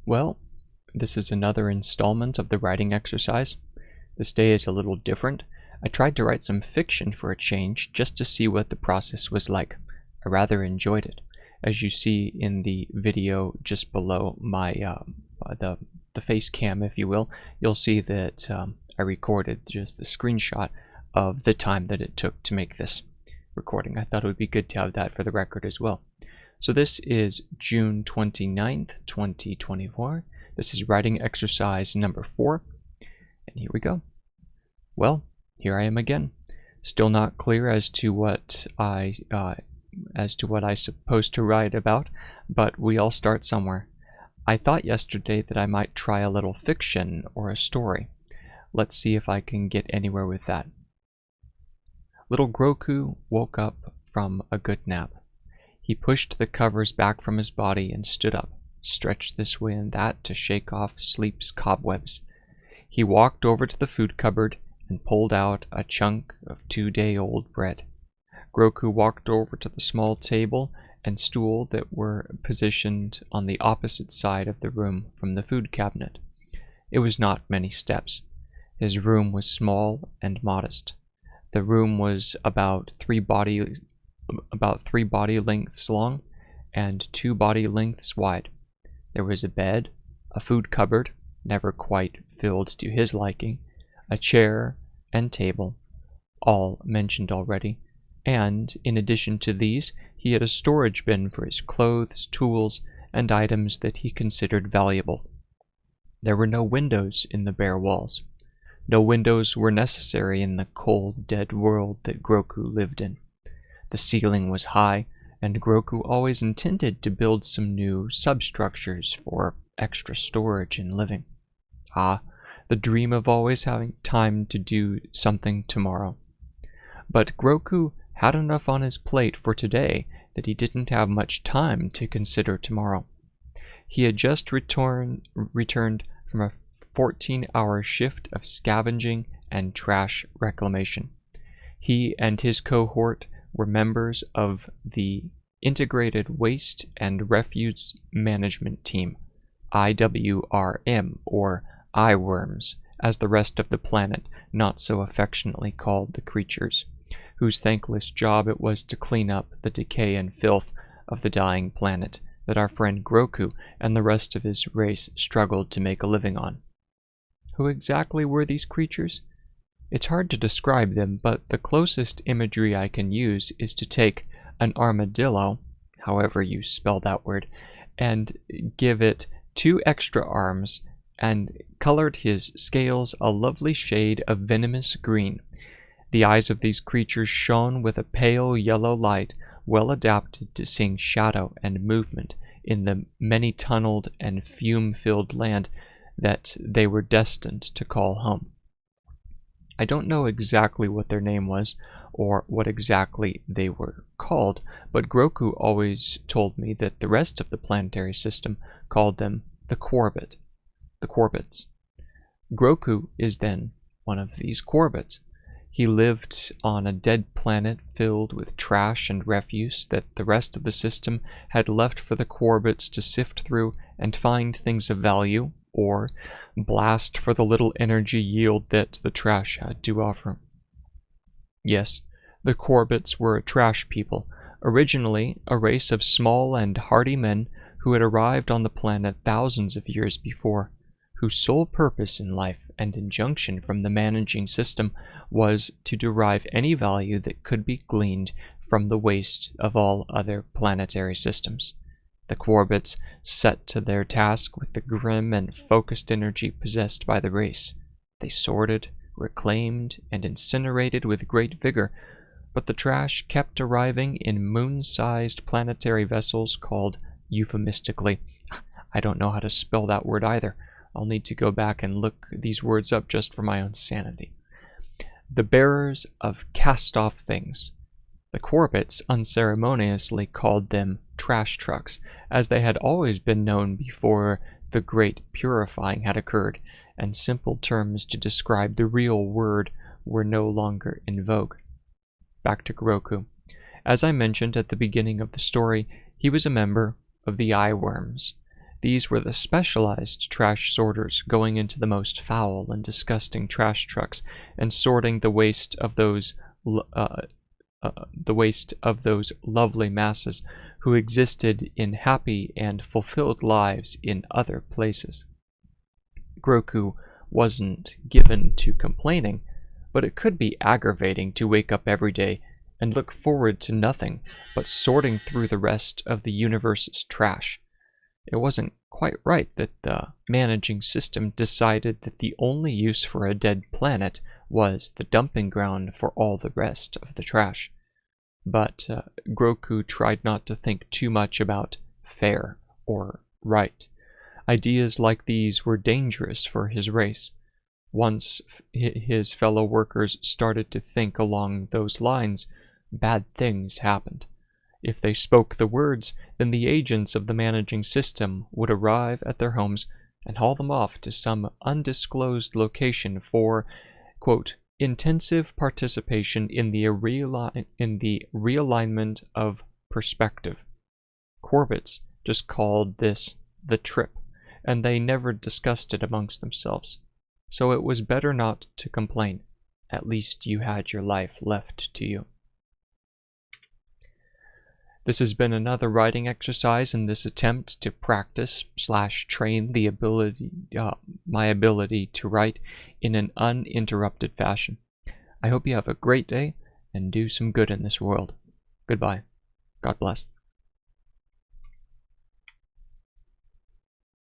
Well, this is another installment of the writing exercise. This day is a little different. I tried to write some fiction for a change just to see what the process was like. I rather enjoyed it. As you see in the video just below my the face cam, if you will, you'll see that I recorded just the screenshot of the time that it took to make this recording. I thought it would be good to have that for the record as well. So this is June 29th, 2024. This is writing exercise number 4. And here we go. Well, here I am again. Still not clear as to what I'm supposed to write about, but we all start somewhere. I thought yesterday that I might try a little fiction or a story. Let's see if I can get anywhere with that. Little Groku woke up from a good nap. He pushed the covers back from his body and stood up, stretched this way and that to shake off sleep's cobwebs. He walked over to the food cupboard and pulled out a chunk of 2-day-old bread. Groku walked over to the small table and stool that were positioned on the opposite side of the room from the food cabinet. It was not many steps. His room was small and modest. The room was about 3 body lengths long and 2 body lengths wide. There was a bed, a food cupboard, never quite filled to his liking, a chair and table, all mentioned already, and in addition to these, he had a storage bin for his clothes, tools, and items that he considered valuable. There were no windows in the bare walls. No windows were necessary in the cold, dead world that Groku lived in. The ceiling was high, and Groku always intended to build some new substructures for extra storage and living. Ah, the dream of always having time to do something tomorrow. But Groku had enough on his plate for today that he didn't have much time to consider tomorrow. He had just returned from a 14-hour shift of scavenging and trash reclamation. He and his cohort were members of the Integrated Waste and Refuse Management Team, IWRM, or Eyeworms, as the rest of the planet not so affectionately called the creatures, whose thankless job it was to clean up the decay and filth of the dying planet that our friend Groku and the rest of his race struggled to make a living on. Who exactly were these creatures? It's hard to describe them, but the closest imagery I can use is to take an armadillo, however you spell that word, and give it 2 extra arms and colored his scales a lovely shade of venomous green. The eyes of these creatures shone with a pale yellow light well adapted to seeing shadow and movement in the many-tunneled and fume-filled land that they were destined to call home. I don't know exactly what their name was, or what exactly they were called, but Groku always told me that the rest of the planetary system called them the Corbett. The Corbetts. Groku is then one of these Corbetts. He lived on a dead planet filled with trash and refuse that the rest of the system had left for the Corbetts to sift through and find things of value, or blast for the little energy yield that the trash had to offer. Yes, the Corbetts were a trash people, originally a race of small and hardy men who had arrived on the planet thousands of years before, whose sole purpose in life and injunction from the managing system was to derive any value that could be gleaned from the waste of all other planetary systems. The Corbetts set to their task with the grim and focused energy possessed by the race. They sorted, reclaimed, and incinerated with great vigor, but the trash kept arriving in moon-sized planetary vessels called, euphemistically, I don't know how to spell that word either. I'll need to go back and look these words up just for my own sanity. The bearers of cast-off things. The Corbetts unceremoniously called them trash trucks, as they had always been known before the great purifying had occurred, and simple terms to describe the real word were no longer in vogue. Back to Groku. As I mentioned at the beginning of the story, he was a member of the Eyeworms. These were the specialized trash sorters going into the most foul and disgusting trash trucks and sorting the waste of those lovely masses who existed in happy and fulfilled lives in other places. Groku wasn't given to complaining, but it could be aggravating to wake up every day and look forward to nothing but sorting through the rest of the universe's trash. It wasn't quite right that the managing system decided that the only use for a dead planet was the dumping ground for all the rest of the trash. But Groku tried not to think too much about fair or right. Ideas like these were dangerous for his race. Once his fellow workers started to think along those lines, bad things happened. If they spoke the words, then the agents of the managing system would arrive at their homes and haul them off to some undisclosed location for, quote, intensive participation in the realignment of perspective. Corbetts just called this the trip, and they never discussed it amongst themselves. So it was better not to complain. At least you had your life left to you. This has been another writing exercise in this attempt to practice/train the my ability to write in an uninterrupted fashion. I hope you have a great day and do some good in this world. Goodbye. God bless.